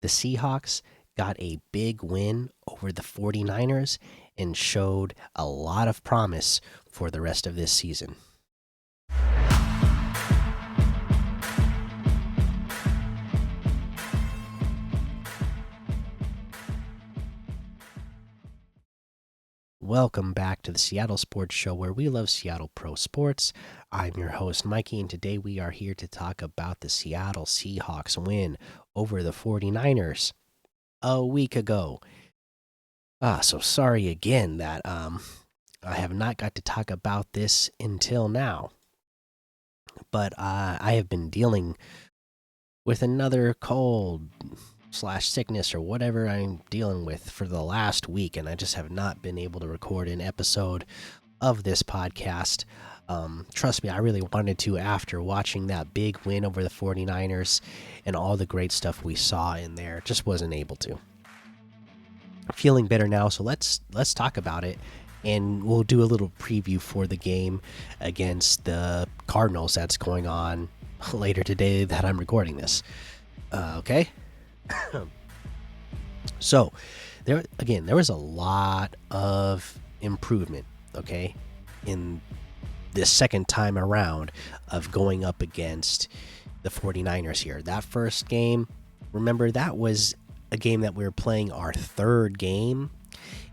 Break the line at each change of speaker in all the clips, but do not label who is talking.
The Seahawks got a big win over the 49ers and showed a lot of promise for the rest of this season. Welcome back to the Seattle Sports Show, where we love Seattle pro sports. I'm your host, Mikey, and today we are here to talk about the Seattle Seahawks win over the 49ers a week ago. So sorry again that I have not got to talk about this until now, but I have been dealing with another cold slash sickness or whatever I'm dealing with for the last week, and I just have not been able to record an episode of this podcast. Trust me, I really wanted to after watching that big win over the 49ers and all the great stuff we saw in there. Just wasn't able to. Feeling better now, so let's talk about it, and we'll do a little preview for the game against the Cardinals that's going on later today that I'm recording this. Okay. So there was a lot of improvement, okay, in this second time around of going up against the 49ers here. That first game, remember, that was a game that we were playing our third game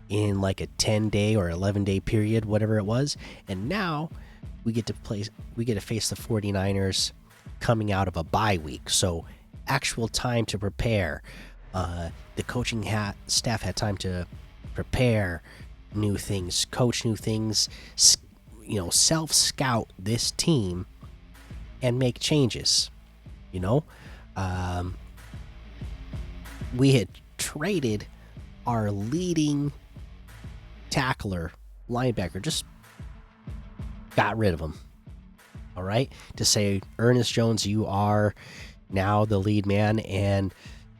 in like a 10-day or 11-day period, whatever it was, and now we get to face the 49ers coming out of a bye week, so actual time to prepare. The coaching staff had time to prepare new things, coach new things, self-scout this team and make changes. We had traded our leading tackler, linebacker, just got rid of him. All right, to say, Ernest Jones, you are now the lead man, and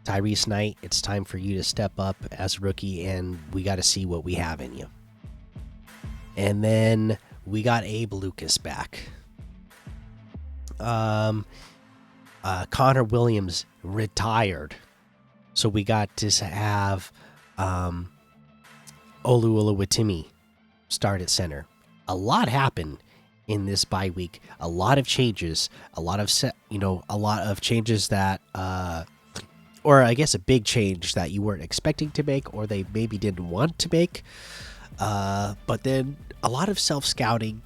Tyrese Knight, it's time for you to step up as a rookie, and we got to see what we have in you. And then we got Abe Lucas back. Connor Williams retired, so we got to have Olu Oluwatimi start at center. A lot happened in this bye week. A lot of changes. A lot of changes that, or I guess a big change that you weren't expecting to make, or they maybe didn't want to make. But then a lot of self-scouting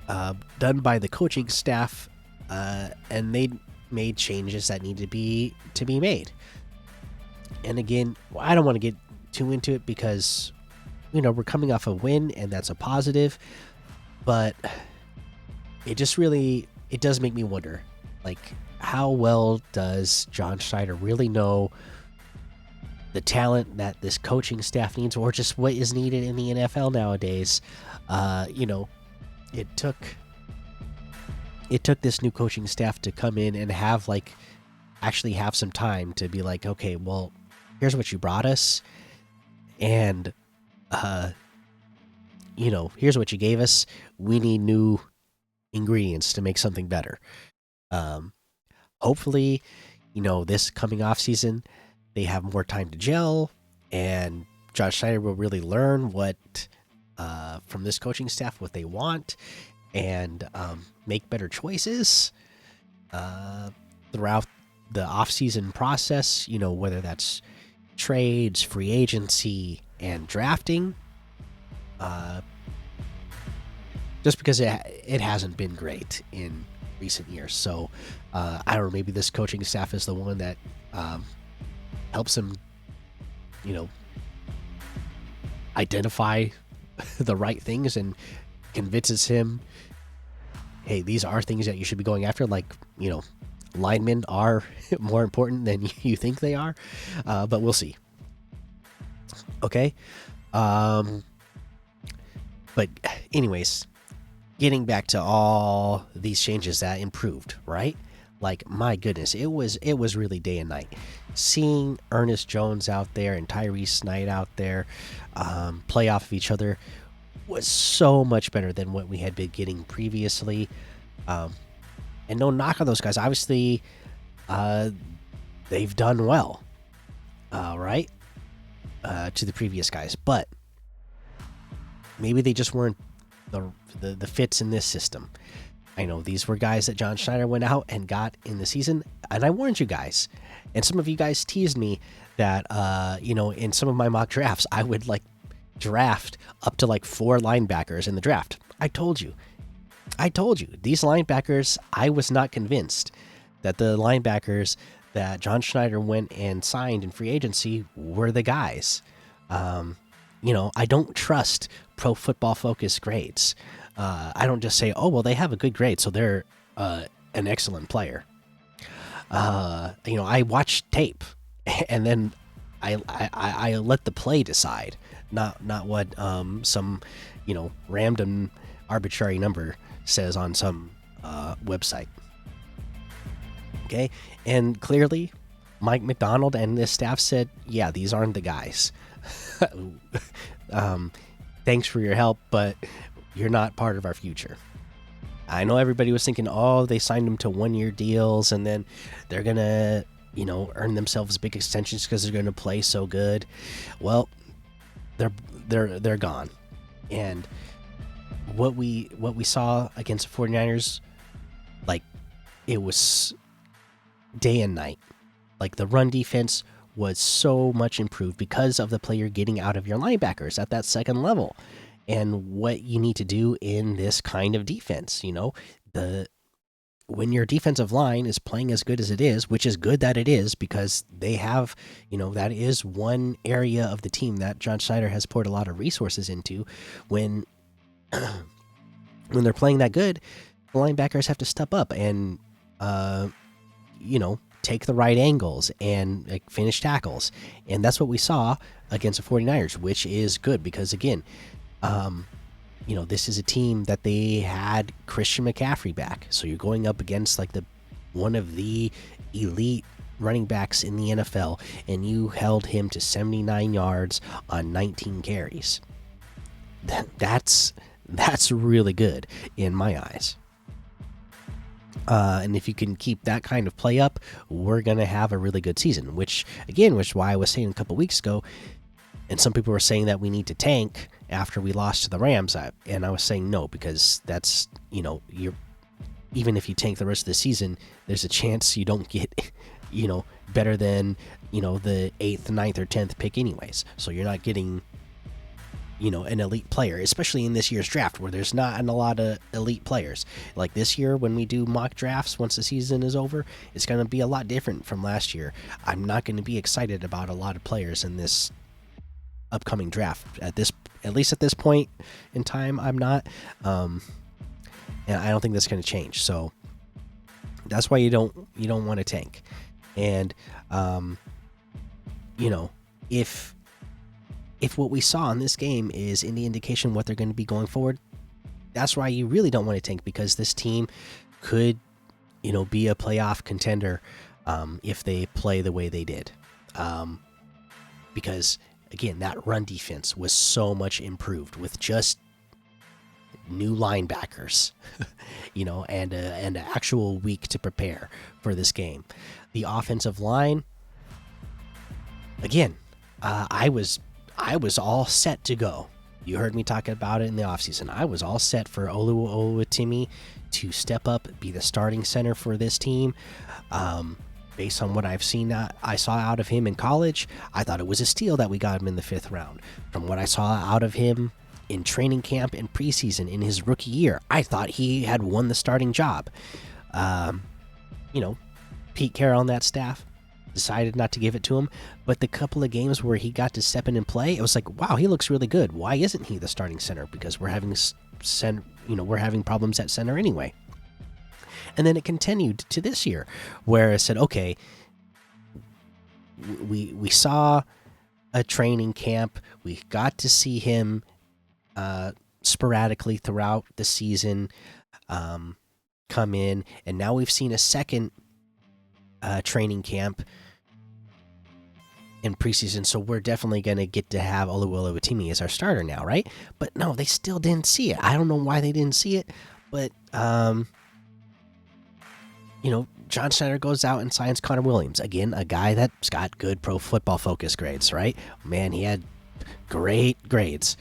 done by the coaching staff, and they made changes that need to be made. And again, I don't want to get too into it because we're coming off a win, and that's a positive. But it does make me wonder, like, how well does John Schneider really know the talent that this coaching staff needs, or just what is needed in the NFL nowadays? It took this new coaching staff to come in and actually have some time to be like, okay, well, here's what you brought us, and here's what you gave us. We need new ingredients to make something better. Hopefully, this coming off season, they have more time to gel, and John Schneider will really learn what from this coaching staff what they want, and make better choices throughout the offseason process. Whether that's trades, free agency, and drafting. Just because it hasn't been great in recent years. So I don't know, maybe this coaching staff is the one that helps him, identify the right things and convinces him, hey, these are things that you should be going after. Like, linemen are more important than you think they are. But we'll see. Okay. But anyways, getting back to all these changes that improved, right? Like, my goodness, it was really day and night. Seeing Ernest Jones out there and Tyrese Knight out there play off of each other was so much better than what we had been getting previously. And no knock on those guys. Obviously, they've done well. right, to the previous guys. But maybe they just weren't the fits in this system. I know these were guys that John Schneider went out and got in the season, and I warned you guys. And some of you guys teased me that, in some of my mock drafts, I would like draft up to like 4 linebackers in the draft. I told you these linebackers. I was not convinced that the linebackers that John Schneider went and signed in free agency were the guys. I don't trust Pro Football Focus grades. I don't just say, oh, well, they have a good grade, so they're an excellent player. I watch tape, and then I let the play decide, not what some random arbitrary number says on some website. Okay, and clearly, Mike McDonald and this staff said, yeah, these aren't the guys. Thanks for your help, but you're not part of our future. I know everybody was thinking, oh, they signed them to 1-year deals, and then they're gonna, earn themselves big extensions because they're gonna play so good. Well, they're gone, and what we saw against the 49ers, like, it was day and night. Like, the run defense was so much improved because of the player getting out of your linebackers at that second level. And what you need to do in this kind of defense, when your defensive line is playing as good as it is, which is good that it is, because they have, that is one area of the team that John Schneider has poured a lot of resources into. When they're playing that good, the linebackers have to step up and, take the right angles and finish tackles. And that's what we saw against the 49ers, which is good because, again, this is a team that they had Christian McCaffrey back. So you're going up against like one of the elite running backs in the NFL, and you held him to 79 yards on 19 carries. That's really good in my eyes. And if you can keep that kind of play up, we're going to have a really good season, which is why I was saying a couple weeks ago, and some people were saying that we need to tank after we lost to the Rams. And I was saying no, because that's, you're, even if you tank the rest of the season, there's a chance you don't get, better than, the 8th, 9th, or 10th pick anyways. So you're not getting, an elite player, especially in this year's draft where there's not a lot of elite players. Like this year, when we do mock drafts, once the season is over, it's going to be a lot different from last year. I'm not going to be excited about a lot of players in this upcoming draft at least at this point in time. I'm not, and I don't think that's going to change. So that's why you don't want to tank. And if what we saw in this game is any indication what they're going to be going forward, that's why you really don't want to tank, because this team could, be a playoff contender if they play the way they did. Because, again, that run defense was so much improved with just new linebackers, and an actual week to prepare for this game. The offensive line, again, I was all set to go. You heard me talk about it in the offseason. I was all set for Oluwatimi to step up, be the starting center for this team. Based on what I saw out of him in college, I thought it was a steal that we got him in the 5th round. From what I saw out of him in training camp and preseason in his rookie year, I thought he had won the starting job. Pete Carroll on that staff decided not to give it to him, but the couple of games where he got to step in and play, it was like, wow, he looks really good. Why isn't he the starting center? Because we're having problems at center anyway. And then it continued to this year, where I said, okay, we saw a training camp, we got to see him sporadically throughout the season come in, and now we've seen a second training camp in preseason, so we're definitely going to get to have Oluwatimi as our starter now, right? But no, they still didn't see it. I don't know why they didn't see it, but John Schneider goes out and signs Connor Williams. Again, a guy that's got good Pro Football Focus grades, right? Man, he had great grades.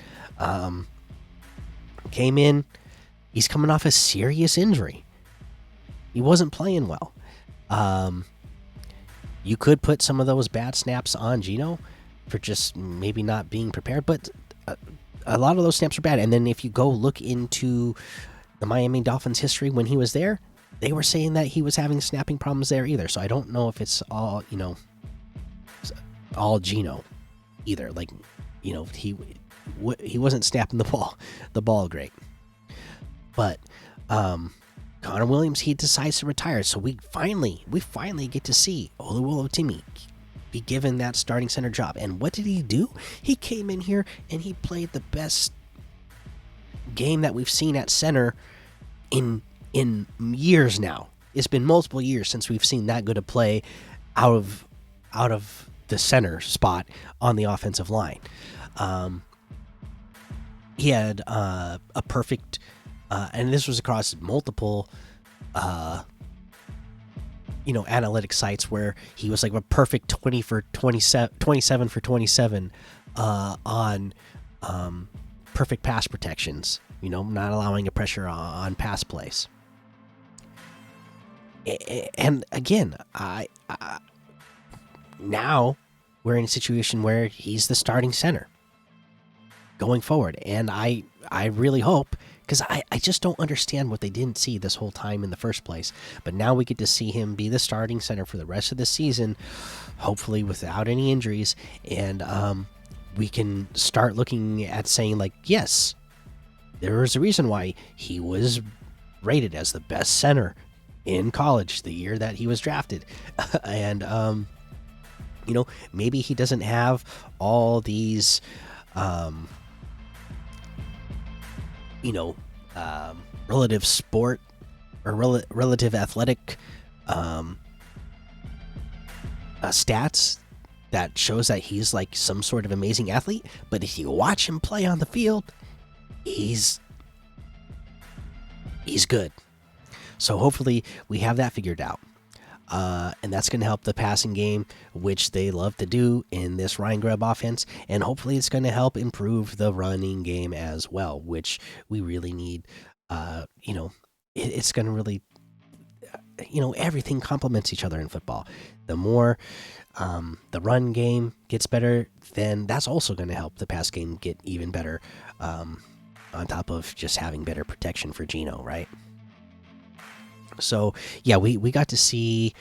Came in, he's coming off a serious injury. He wasn't playing well. You could put some of those bad snaps on Geno for just maybe not being prepared, but a lot of those snaps are bad. And then if you go look into the Miami Dolphins history when he was there, they were saying that he was having snapping problems there either. So I don't know if it's all, all Geno either. Like, he wasn't snapping the ball great. But Connor Williams, he decides to retire. So we finally get to see Oluwolotimi be given that starting center job. And what did he do? He came in here and he played the best game that we've seen at center in years now. It's been multiple years since we've seen that good a play out of the center spot on the offensive line. He had a perfect, and this was across multiple, analytic sites where he was like a perfect 27 for 27 on perfect pass protections. Not allowing a pressure on pass plays. And again, now we're in a situation where he's the starting center going forward, and I really hope, because I just don't understand what they didn't see this whole time in the first place. But now we get to see him be the starting center for the rest of the season, hopefully without any injuries, and we can start looking at saying, like, yes, there was a reason why he was rated as the best center in college the year that he was drafted. And maybe he doesn't have all these relative sport or relative athletic stats that shows that he's like some sort of amazing athlete, but if you watch him play on the field, he's good. So hopefully we have that figured out. And that's going to help the passing game, which they love to do in this Ryan Grubb offense. And hopefully it's going to help improve the running game as well, which we really need. It's going to really, everything complements each other in football. The more the run game gets better, then that's also going to help the pass game get even better, on top of just having better protection for Geno, right? So yeah, we got to see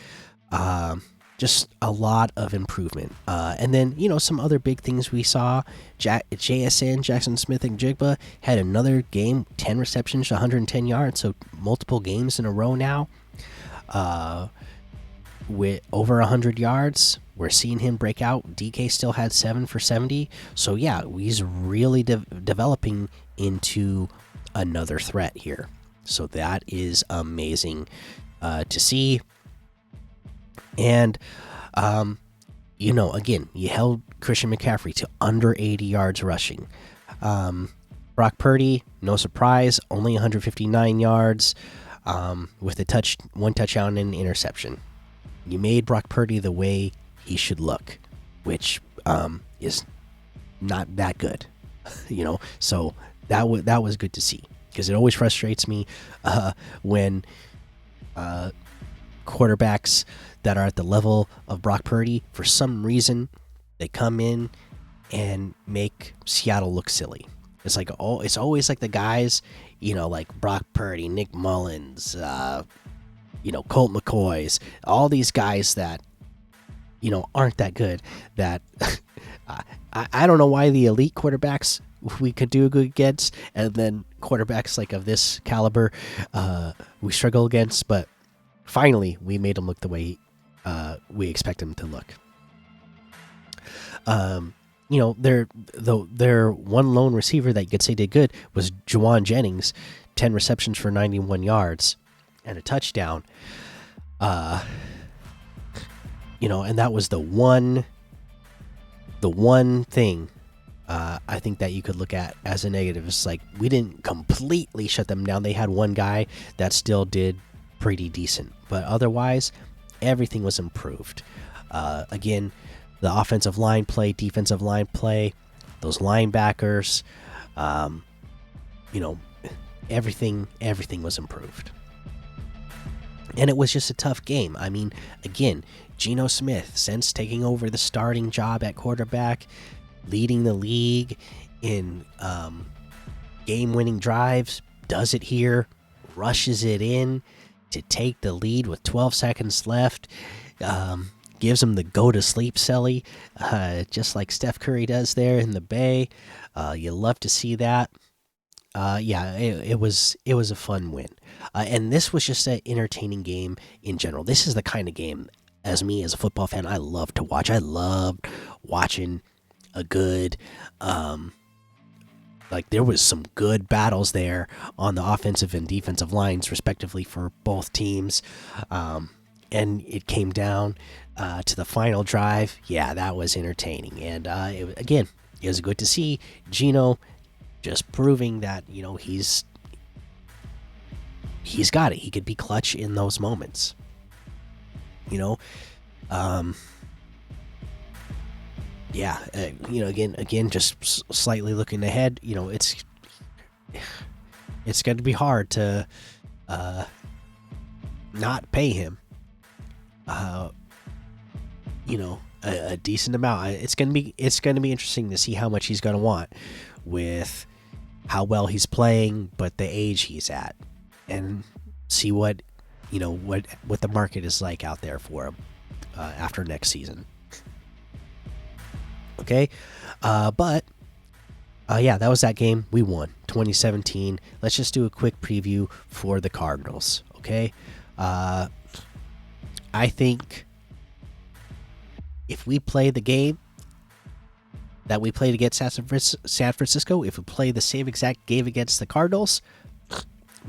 just a lot of improvement, and then some other big things we saw. JSN, Jackson Smith and Jigba had another game, 10 receptions, 110 yards, so multiple games in a row now, with over 100 yards. We're seeing him break out. DK still had 7 for 70, so yeah, he's really developing into another threat here. So that is amazing to see. And, again, you held Christian McCaffrey to under 80 yards rushing. Brock Purdy, no surprise, only 159 yards with one touchdown and an interception. You made Brock Purdy the way he should look, which is not that good, So that was good to see. Because it always frustrates me when quarterbacks that are at the level of Brock Purdy, for some reason, they come in and make Seattle look silly. It's like, it's always like the guys, like Brock Purdy, Nick Mullins, Colt McCoys, all these guys that, aren't that good. That I don't know why the elite quarterbacks we could do good against, and then quarterbacks like of this caliber we struggle against, but finally we made him look the way we expect him to look. Their one lone receiver that you could say did good was Juwan Jennings, 10 receptions for 91 yards and a touchdown. And that was the one thing I think that you could look at as a negative. It's like we didn't completely shut them down. They had one guy that still did pretty decent. But otherwise, everything was improved. Again, the offensive line play, defensive line play, those linebackers, you know, everything was improved. And it was just a tough game. I mean, again, Geno Smith, since taking over the starting job at quarterback, leading the league in game-winning drives, does it here, rushes it in to take the lead with 12 seconds left, gives him the go-to-sleep celly, just like Steph Curry does there in the Bay. You love to see that. Yeah, it was a fun win, and this was just an entertaining game in general. This is the kind of game, as a football fan, I love to watch. I loved watching a good, like there was some good battles there on the offensive and defensive lines, respectively, for both teams, and it came down to the final drive. Yeah, that was entertaining, and it was good to see Geno just proving that he's got it. He could be clutch in those moments. Yeah, again, just slightly looking ahead. It's going to be hard to not pay him. A decent amount. It's going to be interesting to see how much he's going to want with how well he's playing, but the age he's at, and see what the market is like out there for him after next season. Okay, but yeah, that was that game. We won 2017. Let's just do a quick preview for the Cardinals. Okay, I think if we play the game that we played against San Francisco, if we play the same exact game against the Cardinals,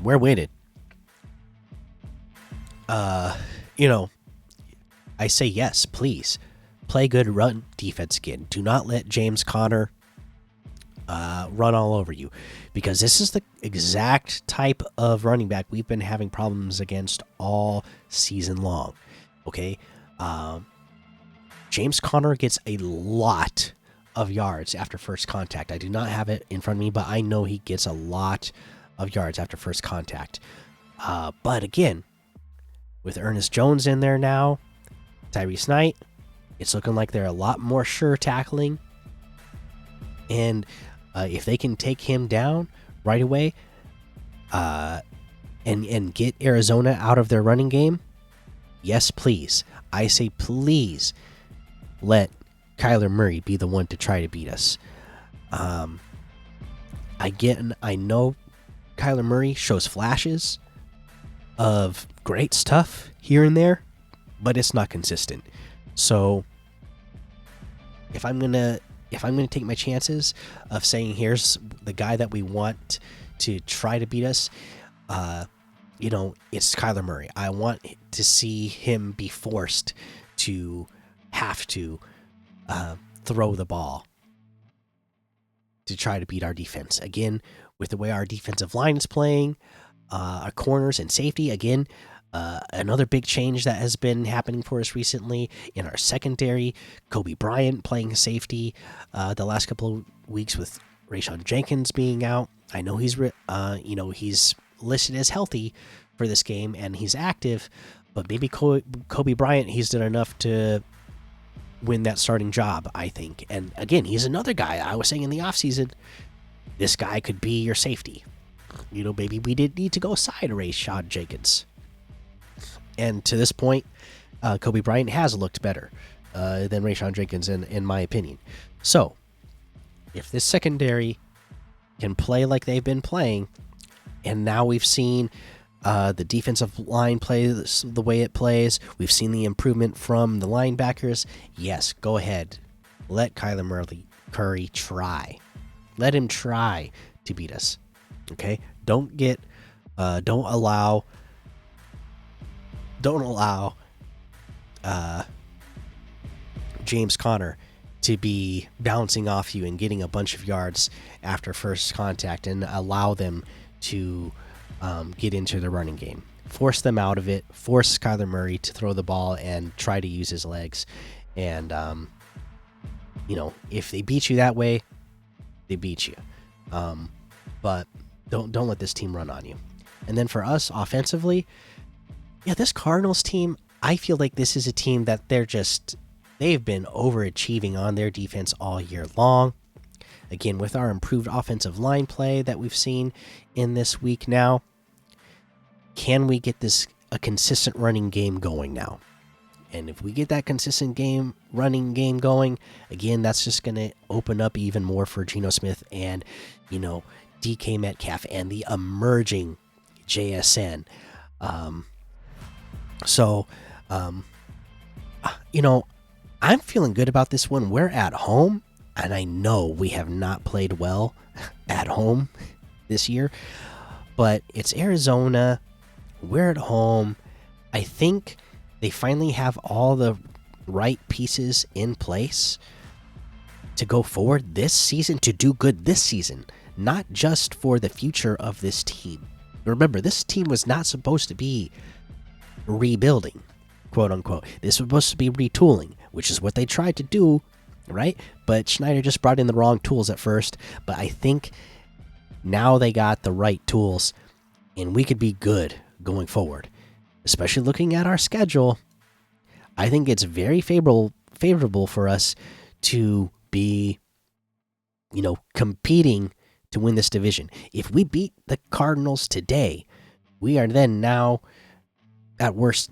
we're winning. I say yes, please. Play good run defense again. Do not let James Conner run all over you, because this is the exact type of running back we've been having problems against all season long. Okay? James Conner gets a lot of yards after first contact. I do not have it in front of me, but I know he gets a lot of yards after first contact. But again, with Ernest Jones in there now, Tyrese Knight, it's looking like they're a lot more sure tackling. And if they can take him down right away and get Arizona out of their running game, yes, please. I say please let Kyler Murray be the one to try to beat us. I know Kyler Murray shows flashes of great stuff here and there, but it's not consistent. So if I'm gonna take my chances of saying here's the guy that we want to try to beat us, it's Kyler Murray. I want to see him be forced to have to throw the ball to try to beat our defense. Again, with the way our defensive line is playing, our corners and safety, again, another big change that has been happening for us recently in our secondary. Kobe Bryant playing safety the last couple of weeks with Rayshon Jenkins being out. I know he's listed as healthy for this game and he's active, but maybe Kobe Bryant, he's done enough to win that starting job, I think. And again, he's another guy I was saying in the offseason, this guy could be your safety. Maybe we didn't need to go side Rayshon Jenkins. And to this point, Kobe Bryant has looked better than Rayshon Jenkins, in my opinion. So, if this secondary can play like they've been playing, and now we've seen the defensive line play the way it plays, we've seen the improvement from the linebackers, yes, go ahead. Let Kyler Murray try. Let him try to beat us. Okay? Don't allow James Conner to be bouncing off you and getting a bunch of yards after first contact, and allow them to get into the running game. force them out of it, force Kyler Murray to throw the ball and try to use his legs. And if they beat you that way, they beat you. But don't let this team run on you. And then for us offensively, yeah, this Cardinals team, I feel like this is a team that they've been overachieving on their defense all year long. Again, with our improved offensive line play that we've seen in this week now, can we get a consistent running game going now? And if we get that consistent running game going, again, that's just going to open up even more for Geno Smith and, DK Metcalf and the emerging JSN. I'm feeling good about this one. We're at home, and I know we have not played well at home this year, but it's Arizona. We're at home. I think they finally have all the right pieces in place to go forward this season, to do good this season, not just for the future of this team. Remember, this team was not supposed to be rebuilding, quote unquote. This was supposed to be retooling, which is what they tried to do, right? But Schneider just brought in the wrong tools at first. But I think now they got the right tools, and we could be good going forward. Especially looking at our schedule, I think it's very favorable for us to be, competing to win this division. If we beat the Cardinals today, we are then now at worst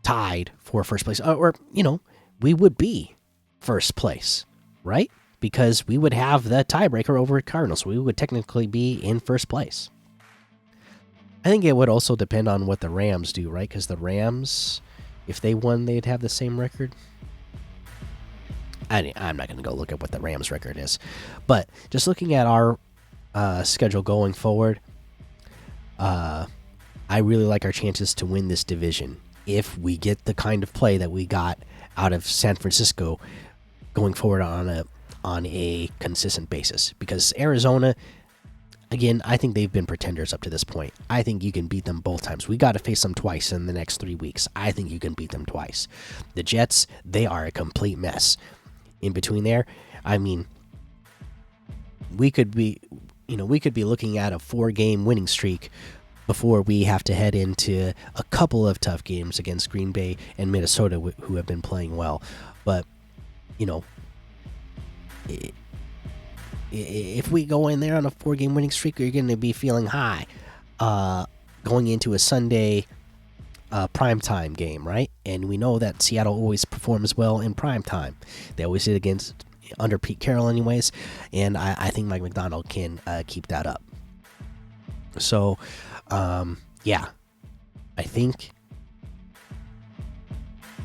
tied for first place, or we would be first place, right? Because we would have the tiebreaker over Cardinals. We would technically be in first place. I think it would also depend on what the Rams do, right? Because the Rams, if they won, they'd have the same record. I'm not going to go look at what the Rams record is. But just looking at our schedule going forward, I really like our chances to win this division if we get the kind of play that we got out of San Francisco going forward on a consistent basis. Because Arizona, again, I think they've been pretenders up to this point. I think you can beat them both times. We got to face them twice in the next 3 weeks. I think you can beat them twice. The Jets, they are a complete mess. In between there, I mean, we could be looking at a 4-game winning streak before we have to head into a couple of tough games against Green Bay and Minnesota, who have been playing well. But if we go in there on a 4-game winning streak, you're going to be feeling high going into a Sunday primetime game, right? And we know that Seattle always performs well in primetime. They always did under Pete Carroll anyways, and I think Mike McDonald can keep that up. So, yeah, I think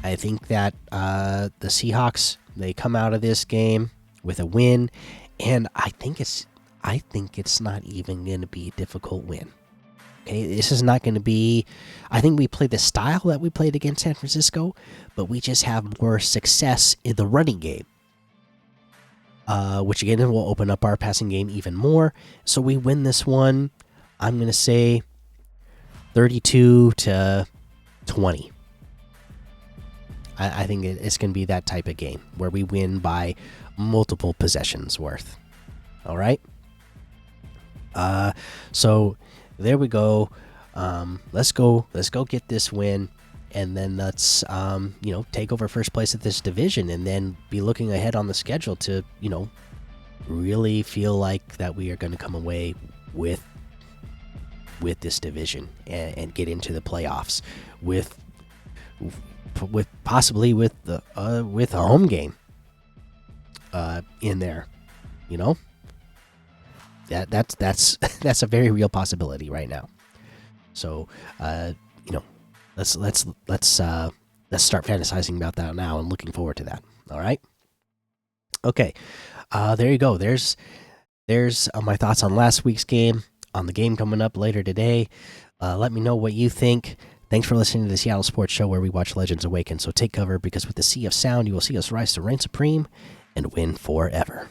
that the Seahawks, they come out of this game with a win, and I think it's not even going to be a difficult win. Okay, this is not going to be. I think we play the style that we played against San Francisco, but we just have more success in the running game, which again will open up our passing game even more. So we win this one. I'm going to say 32-20. I think it's going to be that type of game where we win by multiple possessions worth. All right. So there we go. Let's go get this win, and then let's take over first place at this division, and then be looking ahead on the schedule to really feel like that we are going to come away with this division and get into the playoffs with possibly with a home game in there. That's a very real possibility right now. So let's start fantasizing about that now and looking forward to that. All right. Okay. There you go. There's my thoughts on last week's game, on the game coming up later today. Let me know what you think. Thanks for listening to the Seattle Sports Show, where we watch legends awaken. So take cover, because with the sea of sound, you will see us rise to reign supreme and win forever.